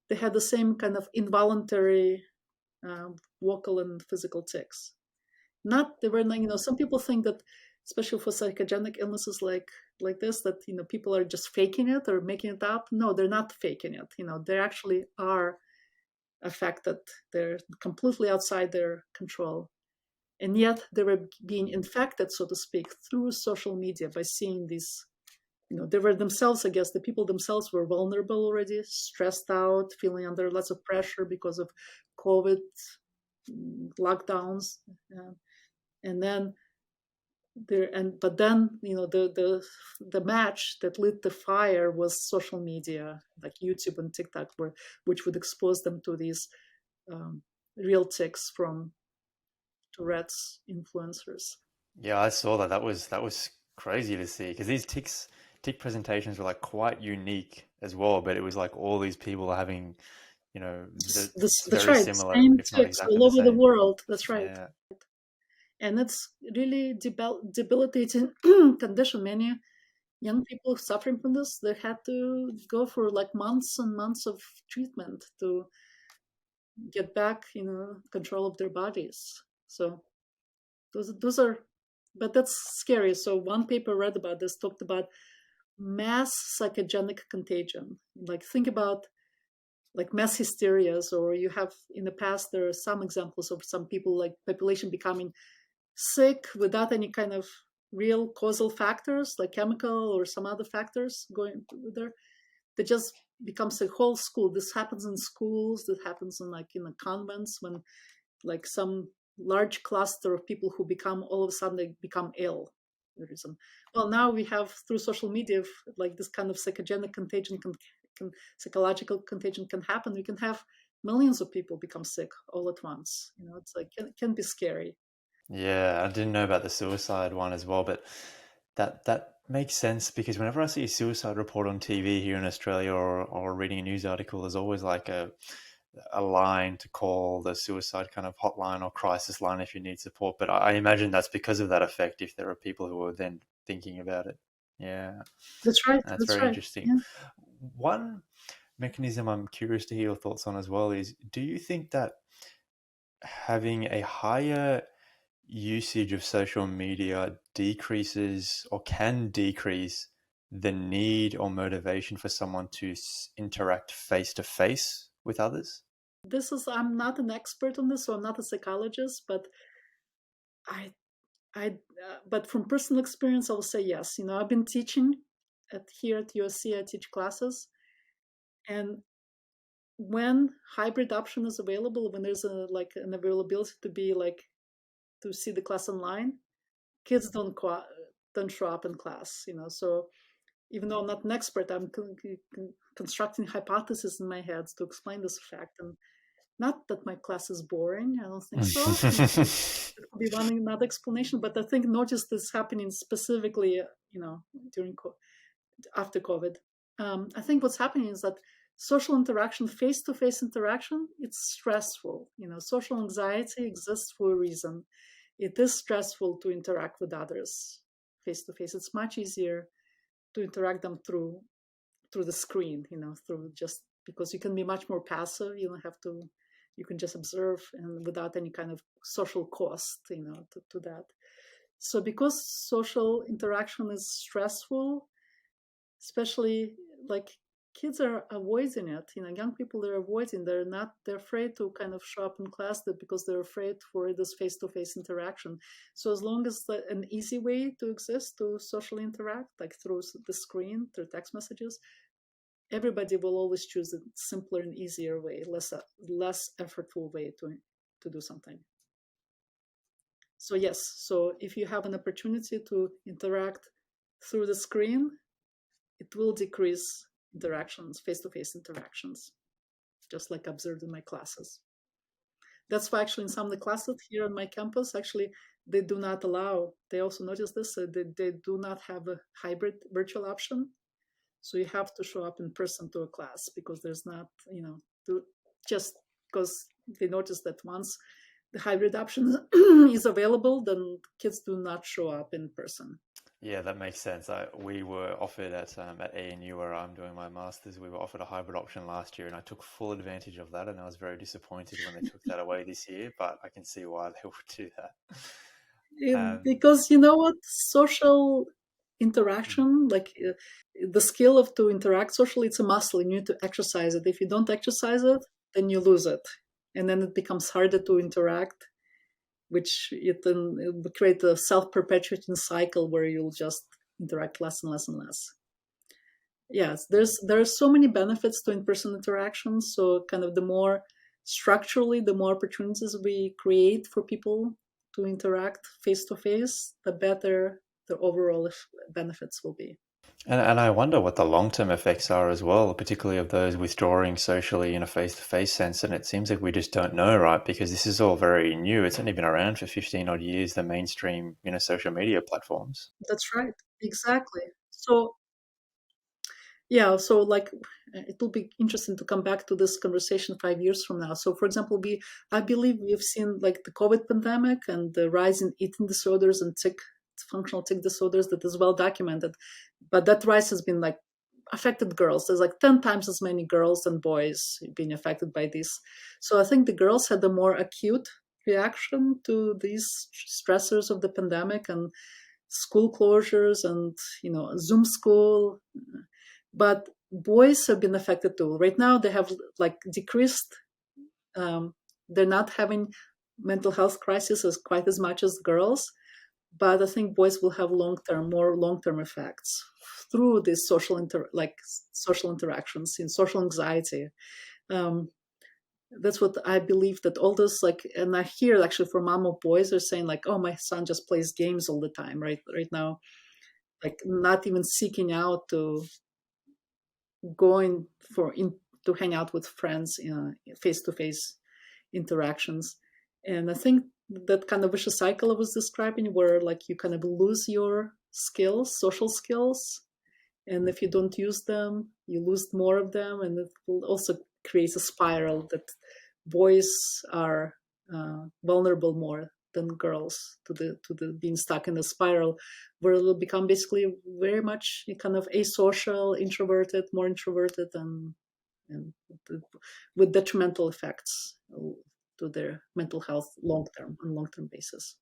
S1: they had the same kind of involuntary vocal and physical tics. They were not, some people think that, especially for psychogenic illnesses like this, that people are just faking it or making it up. No, they're not faking it. They actually are affected. They're completely outside their control, and yet they were being infected, so to speak, through social media by seeing these. They were themselves, I guess, the people themselves were vulnerable already, stressed out, feeling under lots of pressure because of COVID lockdowns, and then. But then the match that lit the fire was social media like YouTube and TikTok, which would expose them to these real tics from Tourette's influencers.
S2: Yeah, I saw that. That was crazy to see, because these tick presentations were like quite unique as well. But it was like all these people are having,
S1: That's
S2: very
S1: right.
S2: similar,
S1: Same
S2: if not
S1: tics
S2: exactly
S1: all over the
S2: same.
S1: world. That's right.
S2: Yeah.
S1: And it's really debilitating condition. Many young people suffering from this, they had to go for like months and months of treatment to get back, control of their bodies. So those are, but that's scary. So one paper I read about this talked about mass psychogenic contagion. Like think about like mass hysterias, or you have in the past, there are some examples of some people like population becoming sick without any kind of real causal factors like chemical or some other factors going there. They just becomes a whole school. This happens in schools. That happens in the convents when like some large cluster of people who become all of a sudden they become ill. The reason. Well, now we have through social media like this kind of psychogenic contagion psychological contagion can happen. We can have millions of people become sick all at once. It's like it can be scary.
S2: Yeah, I didn't know about the suicide one as well, but that makes sense because whenever I see a suicide report on TV here in Australia or reading a news article, there's always like a line to call the suicide kind of hotline or crisis line if you need support. But I imagine that's because of that effect if there are people who are then thinking about it. Yeah,
S1: That's right.
S2: that's
S1: That's
S2: very
S1: right.
S2: interesting.
S1: Yeah.
S2: One mechanism I'm curious to hear your thoughts on as well is, do you think that having a higher usage of social media decreases or can decrease the need or motivation for someone to interact face to face with others?
S1: I'm not an expert on this, so I'm not a psychologist, but but from personal experience, I will say yes. I've been teaching here at USC. I teach classes, and when hybrid option is available, when there's an availability to see the class online, kids don't show up in class. So even though I'm not an expert, I'm constructing hypotheses in my head to explain this fact. And not that my class is boring, I don't think so. It could be another explanation, but I think notice this happening specifically, during after COVID. I think what's happening is that social interaction, face-to-face interaction, it's stressful. Social anxiety exists for a reason. It is stressful to interact with others face-to-face. It's much easier to interact them through the screen, through just because you can be much more passive. You don't have to. You can just observe and without any kind of social cost, to that. So because social interaction is stressful, especially like kids are avoiding it. Young people are avoiding. They're afraid to kind of show up in class because they're afraid for this face-to-face interaction. So as long as an easy way to exist to socially interact, like through the screen, through text messages, everybody will always choose a simpler and easier way, less effortful way to do something. So yes, so if you have an opportunity to interact through the screen, it will decrease interactions, face-to-face interactions, just like observed in my classes. That's why actually in some of the classes here on my campus, actually, they do not allow, they also notice this, they do not have a hybrid virtual option. So you have to show up in person to a class because there's not, just because they notice that once the hybrid option is available, then kids do not show up in person.
S2: Yeah, that makes sense. We were offered at ANU, where I'm doing my master's, we were offered a hybrid option last year, and I took full advantage of that, and I was very disappointed when they took that away this year, but I can see why they would do that.
S1: Because social interaction, like the skill of to interact socially, it's a muscle. You need to exercise it. If you don't exercise it, then you lose it. And then it becomes harder to interact, which it will create a self-perpetuating cycle where you'll just interact less and less and less. Yes, there are so many benefits to in-person interactions. So kind of the more structurally, the more opportunities we create for people to interact face-to-face, the better the overall benefits will be.
S2: And I wonder what the long-term effects are as well, particularly of those withdrawing socially in a face-to-face sense. And it seems like we just don't know, right? Because this is all very new. It's only been around for 15 odd years, the mainstream, social media platforms.
S1: That's right. Exactly. So, yeah, so like it will be interesting to come back to this conversation 5 years from now. So, for example, I believe we've seen like the COVID pandemic and the rise in eating disorders and functional tic disorders that is well documented, but that rise has been like affected girls. There's like 10 times as many girls than boys being affected by this. So I think the girls had a more acute reaction to these stressors of the pandemic and school closures and Zoom school, but boys have been affected too. Right now they have like decreased, they're not having mental health crisis as quite as much as girls, but I think boys will have more long-term effects through these social interactions in social anxiety. Um, that's what I believe, that all this, like, and I hear actually from mom of boys are saying like, oh, my son just plays games all the time, right now, like not even seeking out to going to hang out with friends, face-to-face interactions. And I think that kind of vicious cycle I was describing, where like you kind of lose your social skills, and if you don't use them, you lose more of them, and it will also create a spiral that boys are vulnerable more than girls to the being stuck in a spiral, where it'll become basically very much kind of asocial, more introverted, and with detrimental effects to their mental health on long-term basis.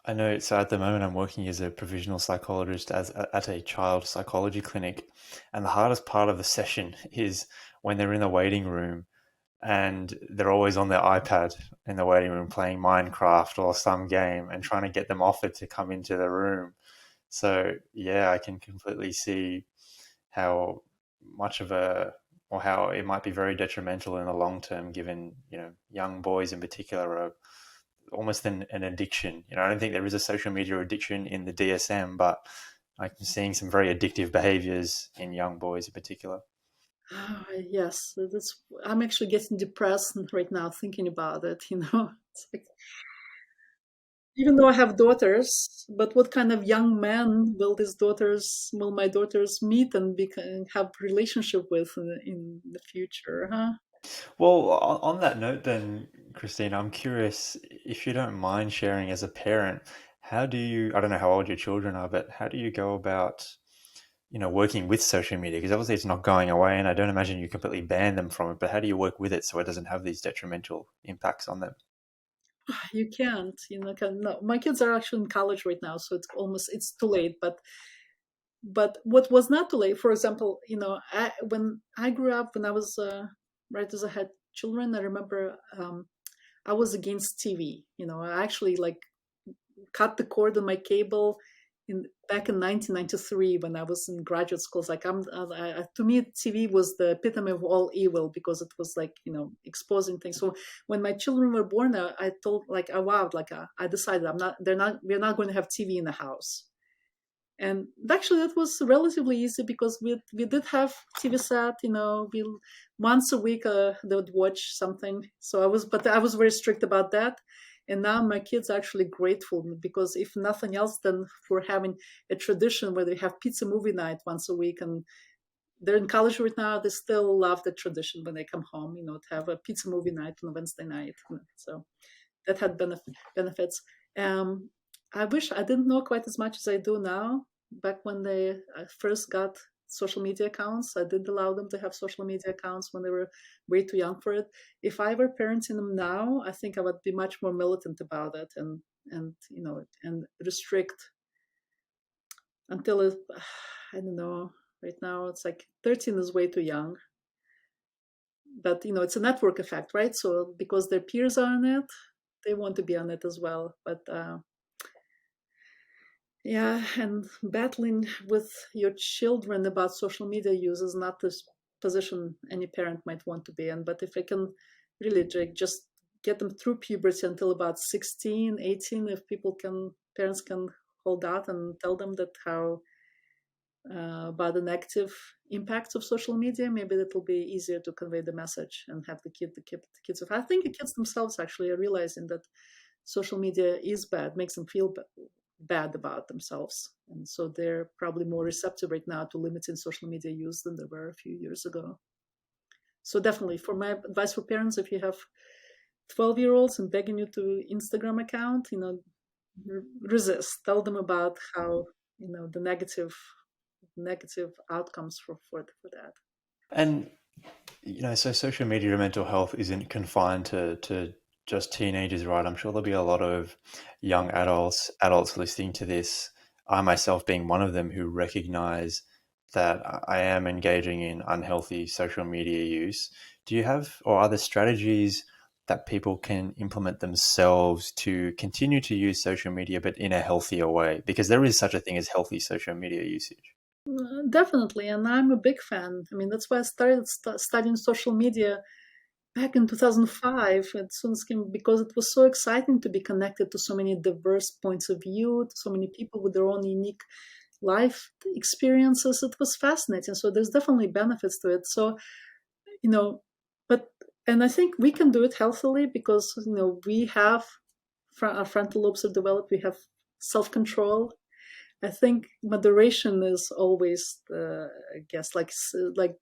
S2: I know. So at the moment, I'm working as a provisional psychologist at a child psychology clinic, and the hardest part of the session is when they're in the waiting room and they're always on their iPad in the waiting room playing Minecraft or some game and trying to get them offered to come into the room. So yeah, I can completely see how much of or how it might be very detrimental in the long term, given, young boys in particular are almost an addiction. I don't think there is a social media addiction in the DSM, but I'm seeing some very addictive behaviors in young boys in particular.
S1: Yes, I'm actually getting depressed right now thinking about it. It's like, even though I have daughters, but what kind of young men will my daughters meet and have relationship with in the future, huh?
S2: Well, on that note then, Christine, I'm curious if you don't mind sharing as a parent, how do you, I don't know how old your children are, but how do you go about, working with social media? Because obviously it's not going away and I don't imagine you completely ban them from it, but how do you work with it so it doesn't have these detrimental impacts on them?
S1: You can't, no. My kids are actually in college right now, so it's too late. But what was not too late, for example, when I grew up, when I was right as I had children, I remember I was against TV. I actually like cut the cord on my cable back in 1993 when I was in graduate school. It's like to me, TV was the epitome of all evil because it was like exposing things. So when my children were born, I told I vowed I decided we're not going to have TV in the house. And actually, that was relatively easy because we did have TV set. We once a week they would watch something. So I was very strict about that. And now my kids are actually grateful because if nothing else, then for having a tradition where they have pizza movie night once a week, and they're in college right now, they still love the tradition when they come home. To have a pizza movie night on a Wednesday night. So that had benefits. I wish I didn't know quite as much as I do now. Back when they first got social media accounts, I did allow them to have social media accounts when they were way too young for it. If I were parenting them now, I think I would be much more militant about it and restrict until I don't know. Right now, it's like 13 is way too young. But it's a network effect, right? So because their peers are on it, they want to be on it as well. But yeah, and battling with your children about social media use is not the position any parent might want to be in. But if I can really just get them through puberty until about 16, 18, if parents can hold out and tell them that how about the negative impacts of social media, maybe that will be easier to convey the message and have the kids. I think the kids themselves actually are realizing that social media is bad, makes them feel bad about themselves, and so they're probably more receptive right now to limiting social media use than they were a few years ago. So definitely, for my advice for parents, if you have 12-year-olds and begging you to Instagram account, resist. Tell them about how the negative outcomes for that.
S2: And, so social media and mental health isn't confined to just teenagers, right? I'm sure there'll be a lot of young adults listening to this, I myself being one of them, who recognize that I am engaging in unhealthy social media use. Do you have, or are there strategies that people can implement themselves to continue to use social media, but in a healthier way? Because there is such a thing as healthy social media usage.
S1: Definitely, and I'm a big fan. I mean, that's why I started studying social media back in 2005 at Sunskin, because it was so exciting to be connected to so many diverse points of view, to so many people with their own unique life experiences. It was fascinating. So there's definitely benefits to it. So, you know, but, and I think we can do it healthily because, we have, our frontal lobes are developed, we have self-control. I think moderation is always, I guess, like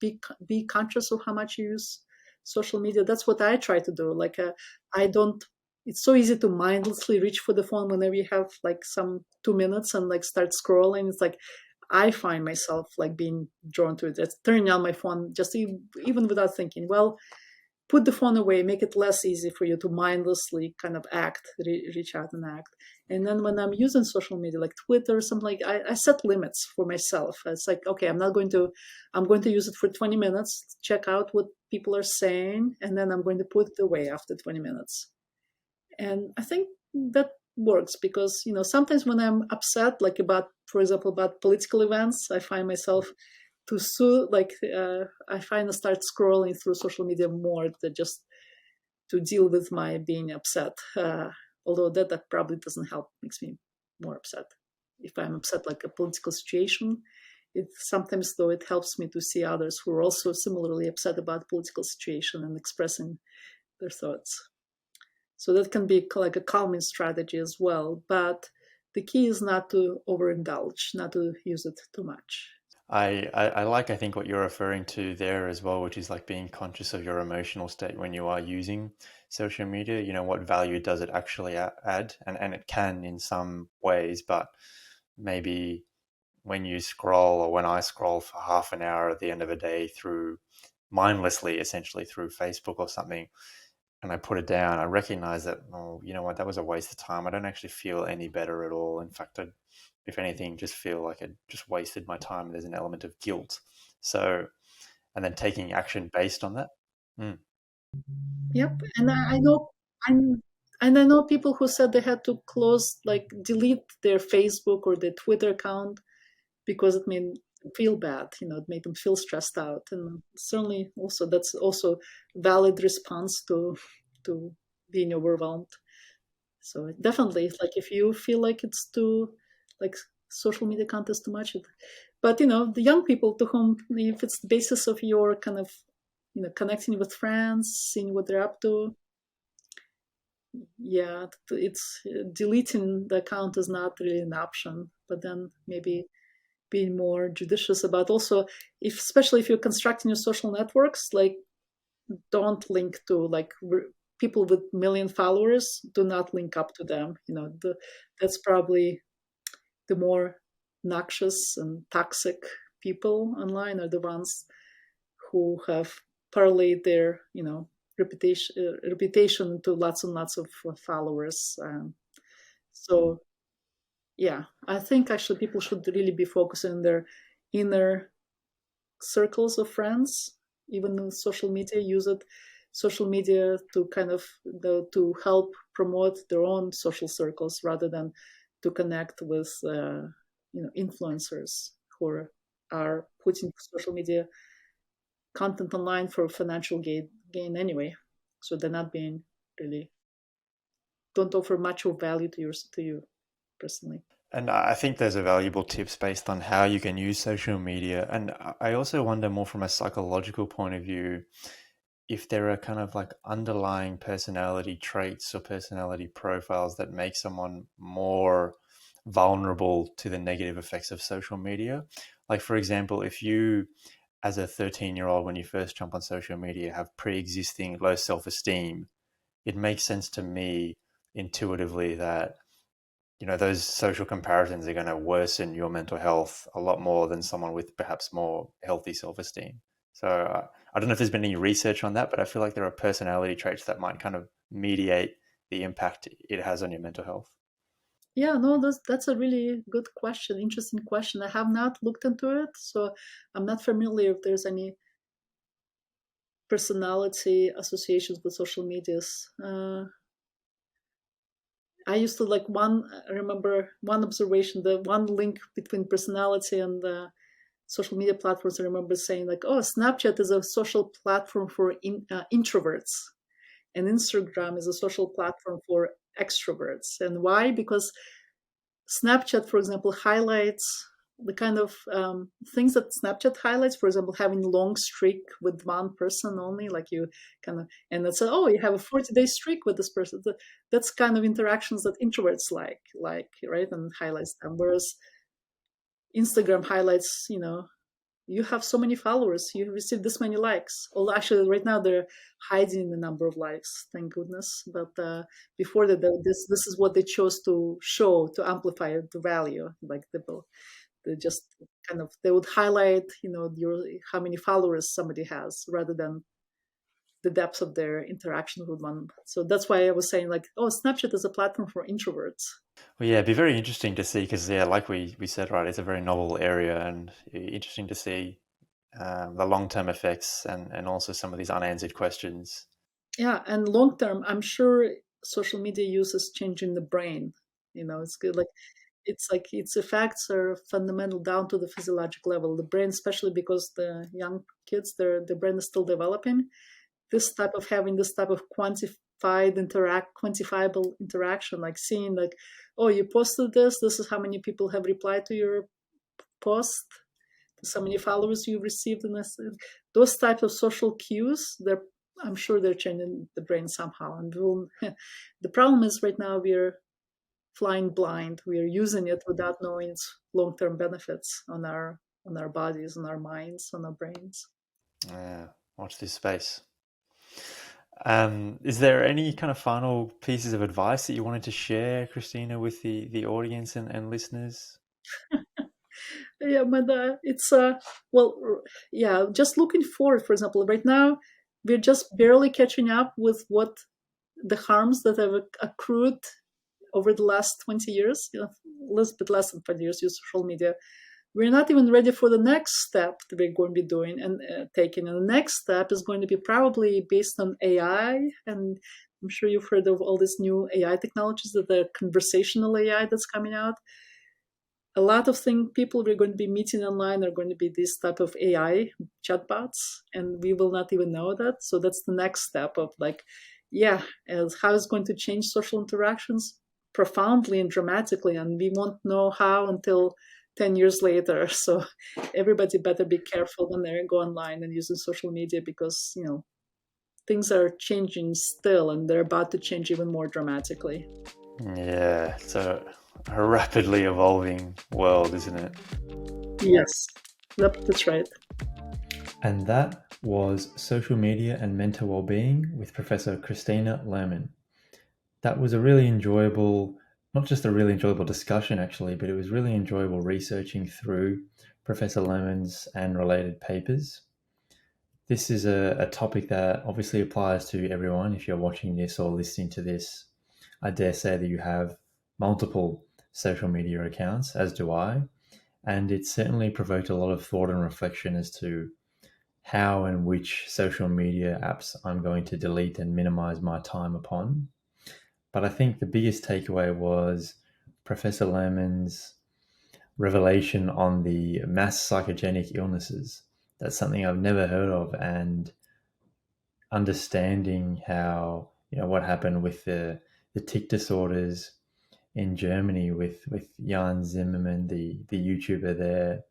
S1: be conscious of how much you use social media. That's what I try to do. Like, I don't. It's so easy to mindlessly reach for the phone whenever you have like some 2 minutes and like start scrolling. It's like I find myself like being drawn to it. It's turning on my phone just even without thinking. Well, put the phone away, make it less easy for you to mindlessly kind of reach out and act. And then when I'm using social media like Twitter or something, like I set limits for myself. It's like, okay, I'm going to use it for 20 minutes, check out what people are saying, and then I'm going to put it away after 20 minutes. And I think that works because, sometimes when I'm upset, like for example, about political events, I find myself I find I start scrolling through social media more just to deal with my being upset. Although that probably doesn't help, makes me more upset. If I'm upset like a political situation, it sometimes though it helps me to see others who are also similarly upset about political situation and expressing their thoughts. So that can be like a calming strategy as well. But the key is not to overindulge, not to use it too much.
S2: I like, I think, what you're referring to there as well, which is like being conscious of your emotional state when you are using social media. What value does it actually add? And it can in some ways, but maybe when you scroll, or when I scroll for half an hour at the end of a day through mindlessly, essentially through Facebook or something, and I put it down, I recognize that, oh, you know what, that was a waste of time. I don't actually feel any better at all. In fact, if anything, just feel like I just wasted my time. There's an element of guilt. So, and then taking action based on that. Mm.
S1: Yep, and I know, and I know people who said they had to delete their Facebook or their Twitter account because it made them feel bad. It made them feel stressed out, and certainly also that's also valid response to being overwhelmed. So definitely, like if you feel like it's too, like social media content is too much, but the young people to whom, if it's the basis of your kind of, connecting with friends, seeing what they're up to, yeah, it's deleting the account is not really an option. But then maybe being more judicious about also, especially if you're constructing your social networks, like don't link to like people with million followers. Do not link up to them. That's probably the more noxious and toxic people online are the ones who have parlayed their reputation into lots and lots of followers. So yeah, I think actually people should really be focusing on their inner circles of friends. Even in social media, use it social media to kind of to help promote their own social circles rather than to connect with influencers who are putting social media content online for financial gain anyway. So they're not being really, don't offer much of value to you personally.
S2: And I think there's a valuable tips based on how you can use social media. And I also wonder, more from a psychological point of view, if there are kind of like underlying personality traits or personality profiles that make someone more vulnerable to the negative effects of social media. Like, for example, if you, as a 13-year-old, when you first jump on social media, have pre-existing low self-esteem, it makes sense to me intuitively that those social comparisons are going to worsen your mental health a lot more than someone with perhaps more healthy self-esteem. So I don't know if there's been any research on that, but I feel like there are personality traits that might kind of mediate the impact it has on your mental health.
S1: Yeah, no, that's a really good question, interesting question. I have not looked into it, so I'm not familiar if there's any personality associations with social medias. I used to I remember one observation, the one link between personality and social media platforms. I remember saying oh, Snapchat is a social platform for introverts, and Instagram is a social platform for extroverts. And why? Because Snapchat, for example, highlights the kind of things that Snapchat highlights, for example, having long streak with one person only, you and that's oh, you have a 40-day streak with this person. That's kind of interactions that introverts like, right, and highlights them. Whereas Instagram highlights, you have so many followers, you received this many likes. Although actually right now they're hiding the number of likes, thank goodness. But before that, this is what they chose to show to amplify the value. They just they would highlight how many followers somebody has rather than the depth of their interaction with one. So that's why I was saying oh, Snapchat is a platform for introverts.
S2: Well, yeah, it'd be very interesting to see because like we said, right, it's a very novel area, and interesting to see the long-term effects and also some of these unanswered questions.
S1: Yeah, and long-term, I'm sure social media use is changing the brain. It's good. Its effects are fundamental down to the physiological level. The brain, especially because the young kids, their brain is still developing. Having this type of quantifiable interaction, seeing oh, you posted this is how many people have replied to your post, so many followers you received in this. Those types of social cues, I'm sure they're changing the brain somehow. And the problem is right now we're flying blind. We are using it without knowing its long-term benefits on our bodies, on our minds, on our brains.
S2: Yeah, watch this space. Is there any kind of final pieces of advice that you wanted to share, Kristina, with the audience and listeners?
S1: Yeah, but it's just looking forward. For example, right now we're just barely catching up with what the harms that have accrued over the last 20 years, a little bit less than 20 years use social media. We're not even ready for the next step that we're going to be doing and taking. And the next step is going to be probably based on AI. And I'm sure you've heard of all these new AI technologies, that the conversational AI that's coming out. A lot of people we're going to be meeting online are going to be this type of AI chatbots, and we will not even know that. So that's the next step of how it's going to change social interactions profoundly and dramatically, and we won't know how until 10 years later. So everybody better be careful when they go online and using social media, because things are changing still, and they're about to change even more dramatically.
S2: Yeah, so a rapidly evolving world, isn't it?
S1: Yes, that's right.
S3: And that was Social Media and Mental Wellbeing with Professor Kristina Lerman. That was a really enjoyable, not just a really enjoyable discussion actually, but it was really enjoyable researching through Professor Lerman's and related papers. This is a topic that obviously applies to everyone. If you're watching this or listening to this, I dare say that you have multiple social media accounts, as do I. And it certainly provoked a lot of thought and reflection as to how and which social media apps I'm going to delete and minimize my time upon. But I think the biggest takeaway was Professor Lerman's revelation on the mass psychogenic illnesses. That's something I've never heard of, and understanding how, what happened with the Tik disorders in Germany with Jan Zimmerman, the YouTuber there,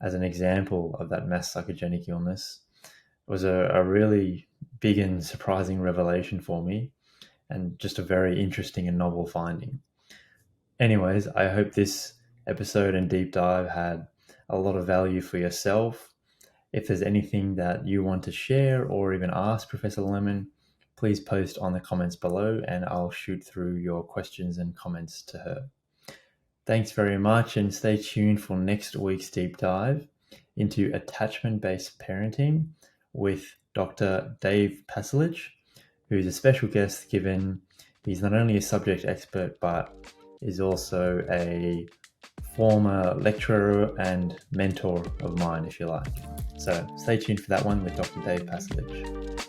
S3: as an example of that mass psychogenic illness, was a really big and surprising revelation for me, and just a very interesting and novel finding. Anyways, I hope this episode and deep dive had a lot of value for yourself. If there's anything that you want to share or even ask Professor Lerman, please post on the comments below and I'll shoot through your questions and comments to her. Thanks very much, and stay tuned for next week's deep dive into attachment-based parenting with Dr. Dave Pasalic, who's a special guest, given he's not only a subject expert but is also a former lecturer and mentor of mine, if you like. So stay tuned for that one with Dr. Dave Pasalic.